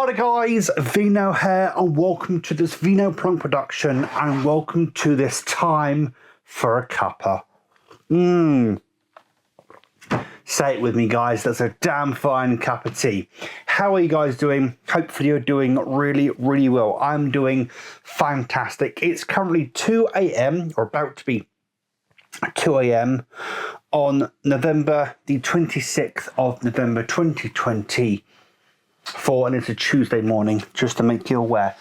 Hi guys, Vino here and welcome to this Vino Plum production and welcome to this time for a cuppa. Say it with me guys, that's a damn fine cup of tea. How are you guys doing? Hopefully you're doing really well. I'm doing fantastic. It's currently 2 a.m. or about to be 2 a.m. on November the 26th of November 2024 and it's a Tuesday morning, just to make you aware.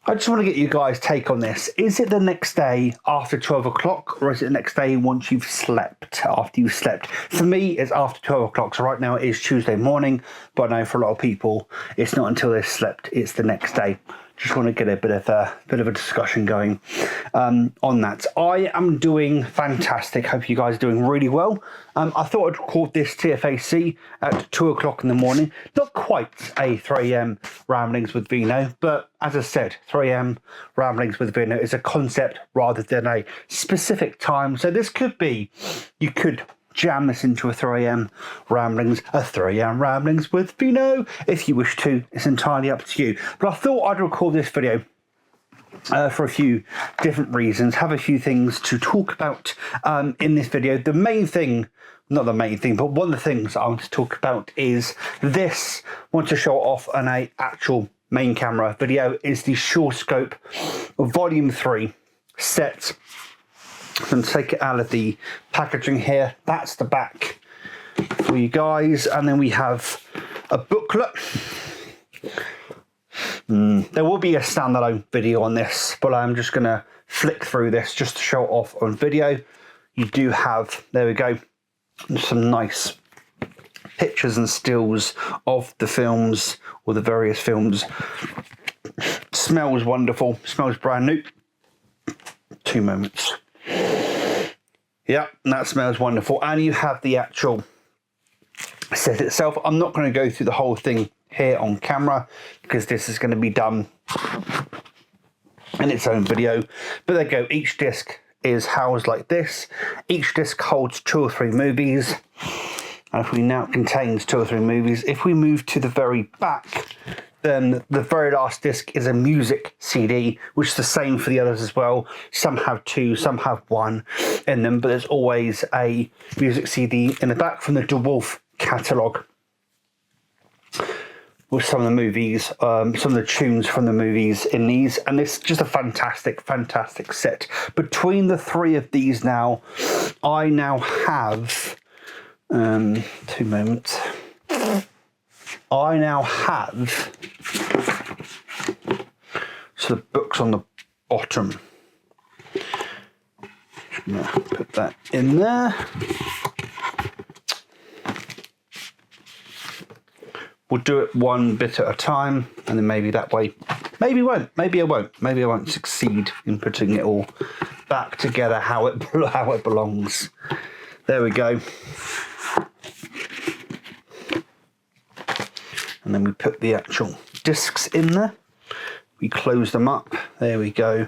I just want to get you guys' take on this. Is it the next day after 12 o'clock or is it the next day once you've slept, after you've slept? For me, it's after 12 o'clock. So right now it is Tuesday morning, but I know for a lot of people, it's not until they've slept, it's the next day. Just want to get a bit of a discussion going on that. I am doing fantastic. Hope you guys are doing really well. I thought I'd record this TFAC at 2 o'clock in the morning. Not quite a 3 a.m. ramblings with Vino, but as I said, 3 a.m. ramblings with Vino is a concept rather than a specific time. So this could be, you could jam this into a 3 a.m. ramblings, with Vino, if you wish to. It's entirely up to you. But I thought I'd record this video for a few different reasons, have a few things to talk about in this video. The main thing, not the main thing, but one of the things I want to talk about is this. I want to show off on a actual main camera video is the Short Scope Volume 3 set. I'm going to take it out of the packaging here. That's the back for you guys. And then we have a booklet. There will be a standalone video on this, but I'm just going to flick through this just to show it off on video. You do have, there we go, some nice pictures and stills of the films or the various films. Smells wonderful. Smells brand new. 2 moments. Yeah, that smells wonderful. And you have the actual set itself. I'm not going to go through the whole thing here on camera because this is going to be done in its own video. But there you go. Each disc is housed like this. Each disc holds 2 or 3 movies. And if we now contains 2 or 3 movies, if we move to the very back, then the very last disc is a music CD, which is the same for the others as well. Some have 2, some have 1 in them, but there's always a music CD in the back from the DeWolf catalogue with some of the movies, some of the tunes from the movies in these. And it's just a fantastic set. Between the 3 of these now, I now have, 2 moments. I now have, so the book's on the bottom. Just gonna put that in there. We'll do it one bit at a time, and then maybe that way, maybe I won't succeed in putting it all back together how it belongs. There we go. And then we put the actual discs in there. We close them up. There we go.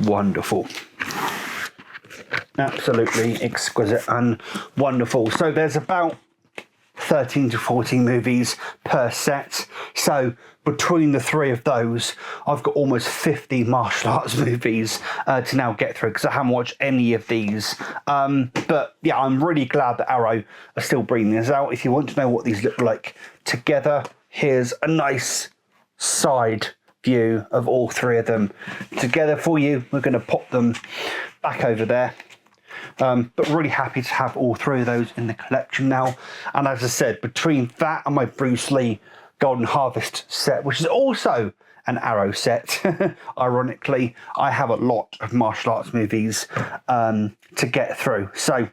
Wonderful. Absolutely exquisite and wonderful. So there's about 13 to 14 movies per set. So between the 3 of those, I've got almost 50 martial arts movies to now get through because I haven't watched any of these. But yeah, I'm really glad that Arrow are still bringing this out. If you want to know what these look like together, here's a nice side view of all 3 of them together for you. We're going to pop them back over there. But really happy to have all 3 of those in the collection now. And as I said, between that and my Bruce Lee Golden Harvest set, which is also an Arrow set, ironically, I have a lot of martial arts movies to get through. So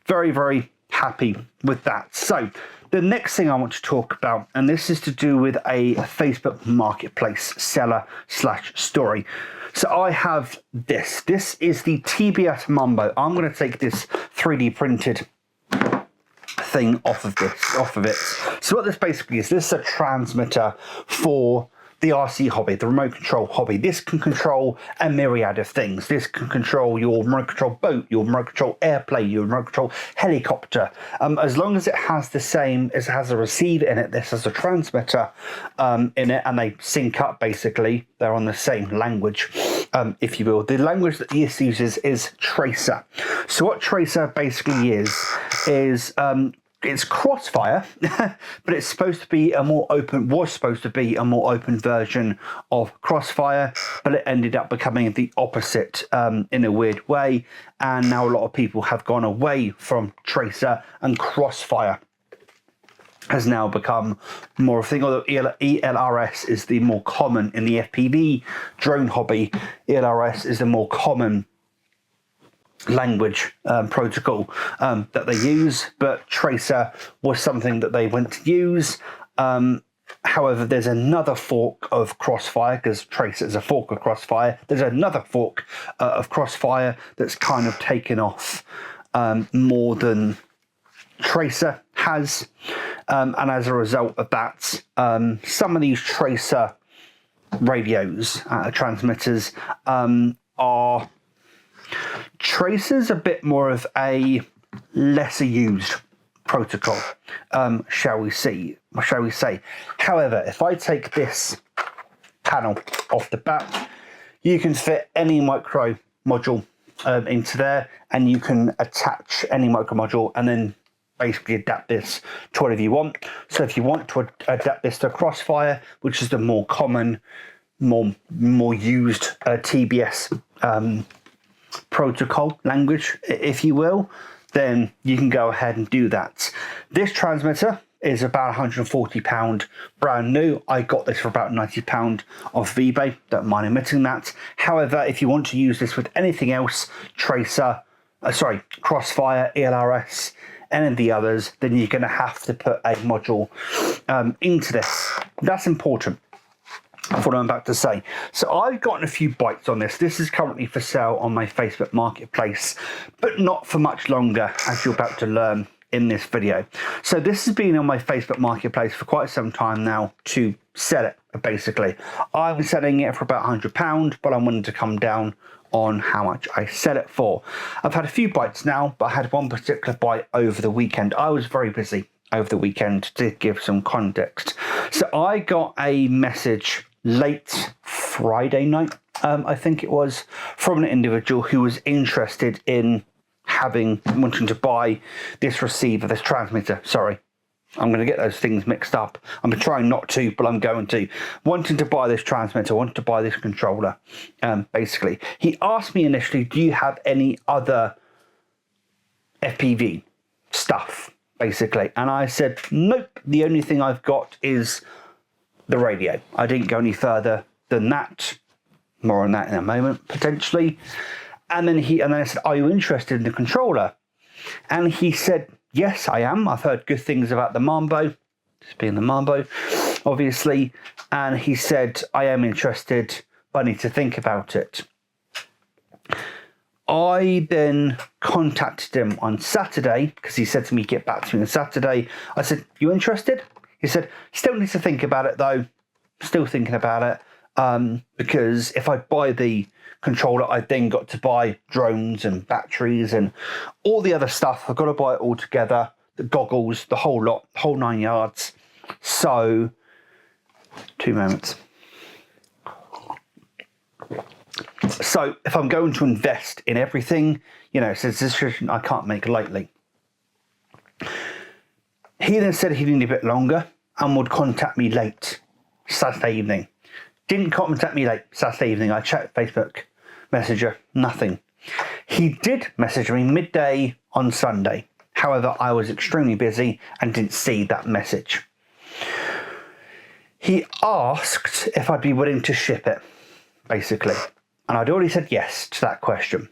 very happy with that. So the next thing I want to talk about, and this is to do with a Facebook Marketplace seller / story. So I have this. This is the TBS Mumbo. I'm going to take this 3D printed thing off of it. So what this basically is, this is a transmitter for the RC hobby, the remote control hobby. This can control a myriad of things. This can control your remote control boat, your remote control airplane, your remote control helicopter. As long as it has the same, as it has a receiver in it, this has a transmitter in it, and they sync up basically. They're on the same language, if you will. The language that this uses is Tracer. So what Tracer basically is it's Crossfire, but it's supposed to be a more open, was supposed to be a more open version of Crossfire, but it ended up becoming the opposite in a weird way. And now a lot of people have gone away from Tracer, and Crossfire has now become more of a thing, although ELRS is the more common in the FPV drone hobby. ELRS is the more common language protocol that they use, but Tracer was something that they went to use. However, there's another fork of Crossfire, because Tracer is a fork of Crossfire. There's another fork of Crossfire that's kind of taken off more than Tracer has, and as a result of that, some of these Tracer radios, transmitters, are Tracer's a bit more of a lesser used protocol, shall we say. However, if I take this panel off the back, you can fit any micro module into there, and you can attach any micro module and then basically adapt this to whatever you want. So if you want to adapt this to Crossfire, which is the more common, more used TBS protocol language, if you will, then you can go ahead and do that. This transmitter is about £140 brand new. I got this for about £90 off of eBay. Don't mind admitting that. However, if you want to use this with anything else, Tracer, Crossfire, ELRS, any of the others, then you're going to have to put a module into this. That's important. That's what I'm about to say. So I've gotten a few bites on this. This is currently for sale on my Facebook marketplace, but not for much longer, as you're about to learn in this video. So this has been on my Facebook marketplace for quite some time now to sell it, basically. I'm selling it for about £100, but I'm wanting to come down on how much I sell it for. I've had a few bites now, but I had one particular bite over the weekend. I was very busy over the weekend, to give some context. So I got a message late Friday night, I think it was, from an individual who was interested in wanting to buy this receiver, this transmitter, sorry. I'm going to get those things mixed up. I'm trying not to, but I'm going to. Wanting to buy this transmitter, wanting to buy this controller, basically. He asked me initially, do you have any other FPV stuff, basically? And I said, nope, the only thing I've got is the radio. I didn't go any further than that. More on that in a moment, potentially. And then I said, are you interested in the controller? And he said, yes, I am. I've heard good things about the Mambo, this being the Mambo, obviously. And he said, I am interested, but I need to think about it. I then contacted him on Saturday, because he said to me, get back to me on Saturday. I said, you interested? He said, still need to think about it though. Still thinking about it. Because if I buy the controller, I then got to buy drones and batteries and all the other stuff. I've got to buy it all together, the goggles, the whole lot, whole 9 yards. So, 2 moments. So if I'm going to invest in everything, it's a decision I can't make lightly. He then said he'd need a bit longer and would contact me late Saturday evening. Didn't contact me late Saturday evening. I checked Facebook Messenger, nothing. He did message me midday on Sunday. However, I was extremely busy and didn't see that message. He asked if I'd be willing to ship it, basically. And I'd already said yes to that question.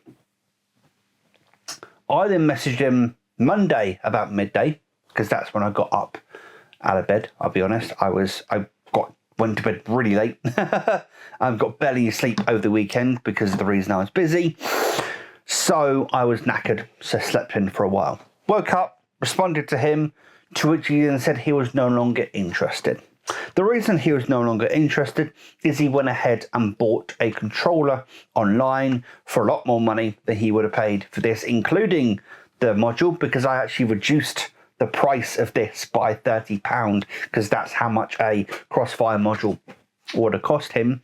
I then messaged him Monday about midday, because that's when I got up out of bed, I'll be honest. I went to bed really late. I've got barely sleep over the weekend because of the reason I was busy. So I was knackered, so slept in for a while. Woke up, responded to him, to which he then said he was no longer interested. The reason he was no longer interested is he went ahead and bought a controller online for a lot more money than he would have paid for this, including the module, because I actually reduced the price of this by £30 because that's how much a Crossfire module would have cost him.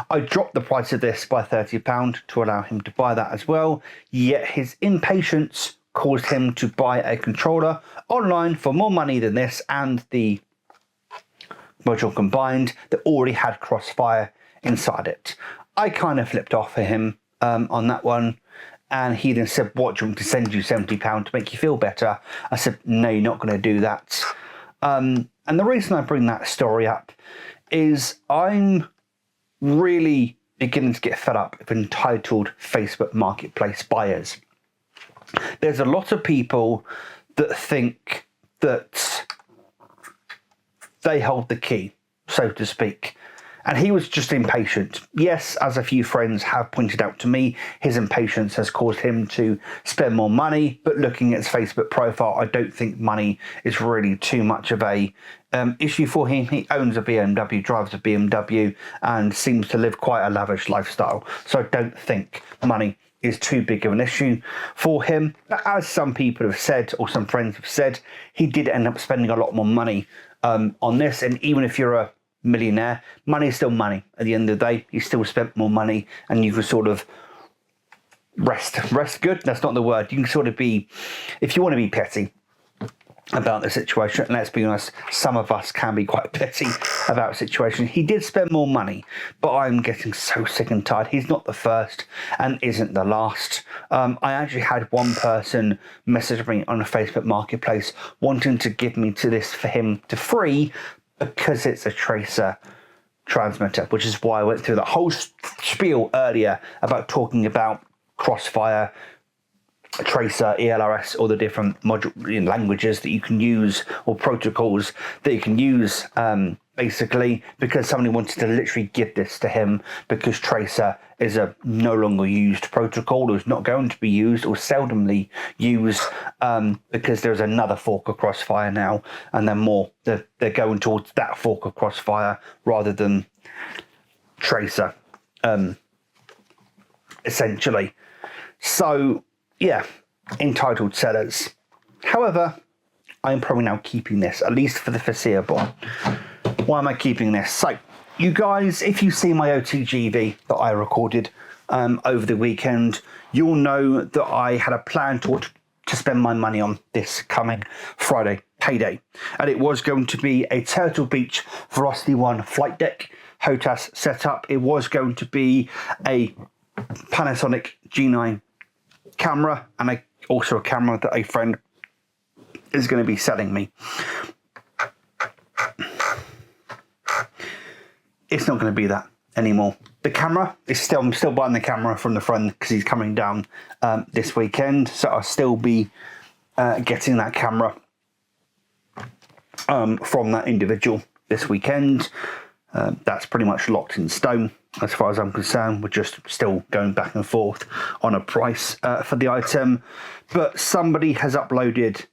I dropped the price of this by £30 to allow him to buy that as well, yet his impatience caused him to buy a controller online for more money than this and the module combined that already had Crossfire inside it. I kind of flipped off for him on that one, and he then said, what, do you want me to send you £70 to make you feel better? I said, no, you're not going to do that. And the reason I bring that story up is I'm really beginning to get fed up with entitled Facebook Marketplace buyers. There's a lot of people that think that they hold the key, so to speak. And he was just impatient. Yes, as a few friends have pointed out to me, his impatience has caused him to spend more money. But looking at his Facebook profile, I don't think money is really too much of a issue for him. He owns a BMW, drives a BMW, and seems to live quite a lavish lifestyle. So I don't think money is too big of an issue for him. But as some people have said, or some friends have said, he did end up spending a lot more money on this. And even if you're a millionaire, money is still money. At the end of the day, you still spent more money, and you can sort of rest good. That's not the word. You can sort of be, if you want to be petty about the situation, and let's be honest, some of us can be quite petty about the situation. He did spend more money, but I'm getting so sick and tired. He's not the first and isn't the last. I actually had one person message me on a Facebook Marketplace wanting to give me to this for him to free, because it's a tracer transmitter, which is why I went through the whole spiel earlier about talking about Crossfire, tracer, ELRS, all the different module languages that you can use, or protocols that you can use, basically, because somebody wanted to literally give this to him because tracer is a no longer used protocol, or is not going to be used, or seldomly used, because there's another fork of Crossfire now, and they're going towards that fork of Crossfire rather than tracer, essentially. So yeah, entitled sellers. However, I'm probably now keeping this, at least for the foreseeable. Why am I keeping this? So, you guys, if you see my OTGV that I recorded over the weekend, you'll know that I had a plan to spend my money on this coming Friday, payday. And it was going to be a Turtle Beach Velocity 1 flight deck HOTAS setup. It was going to be a Panasonic G9 camera, and also a camera that a friend is going to be selling me. It's not going to be that anymore. The camera is I'm still buying the camera from the friend because he's coming down this weekend, so I'll still be getting that camera from that individual this weekend. That's pretty much locked in stone as far as I'm concerned. We're just still going back and forth on a price for the item. But somebody has uploaded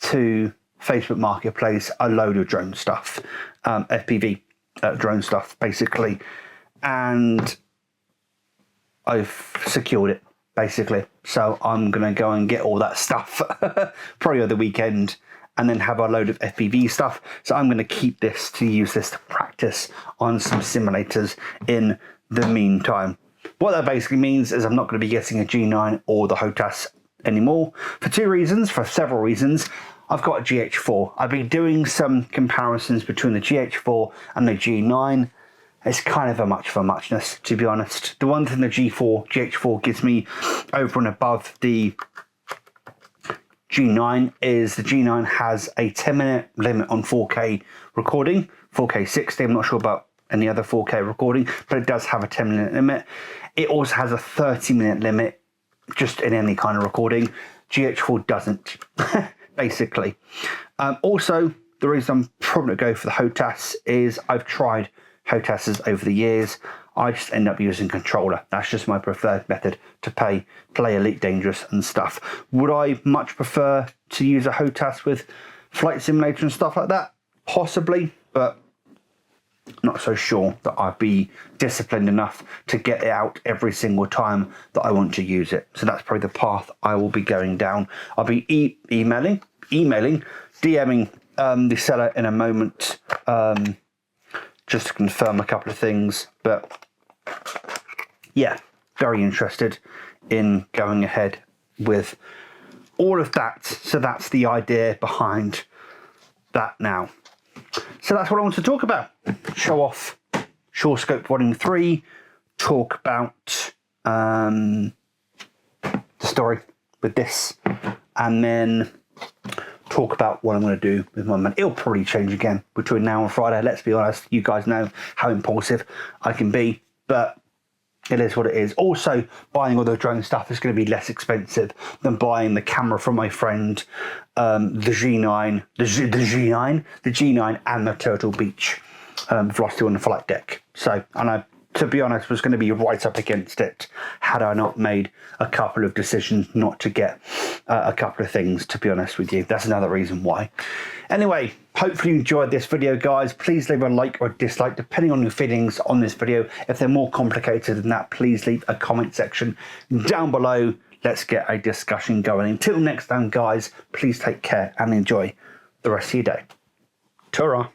to Facebook Marketplace a load of drone stuff, FPV drone stuff, basically. And I've secured it, basically. So I'm going to go and get all that stuff probably over the weekend, and then have a load of FPV stuff. So I'm going to keep this to use this to practice on some simulators in the meantime. What that basically means is I'm not going to be getting a G9 or the HOTAS anymore for several reasons. I've got a GH4. I've been doing some comparisons between the GH4 and the G9. It's kind of a much for muchness, to be honest. The one thing the GH4 gives me over and above the G9 is the G9 has a 10-minute limit on 4K recording, 4K 60. I'm not sure about any other 4K recording, but it does have a 10-minute limit. It also has a 30-minute limit just in any kind of recording. GH4 doesn't, basically. Also, the reason I'm probably going to go for the HOTAS is I've tried HOTASs over the years. I just end up using controller. That's just my preferred method to play Elite Dangerous and stuff. Would I much prefer to use a HOTAS with flight simulator and stuff like that? Possibly, but not so sure that I'd be disciplined enough to get it out every single time that I want to use it. So that's probably the path I will be going down. I'll be emailing, DMing the seller in a moment, just to confirm a couple of things. But yeah, very interested in going ahead with all of that. So that's the idea behind that now. So that's what I want to talk about. Show off Shore Scope Volume 3, talk about the story with this, and then talk about what I'm going to do with my money. It'll probably change again between now and Friday. Let's be honest. You guys know how impulsive I can be, but it is what it is. Also, buying all the drone stuff is going to be less expensive than buying the camera from my friend, the G9, the G9 and the Turtle Beach velocity on the flight deck. So, and I, to be honest, was going to be right up against it had I not made a couple of decisions not to get a couple of things, to be honest with you. That's another reason why. Anyway, hopefully you enjoyed this video, guys. Please leave a like or a dislike, depending on your feelings on this video. If they're more complicated than that, please leave a comment section down below. Let's get a discussion going. Until next time, guys, please take care and enjoy the rest of your day. Ta-ra.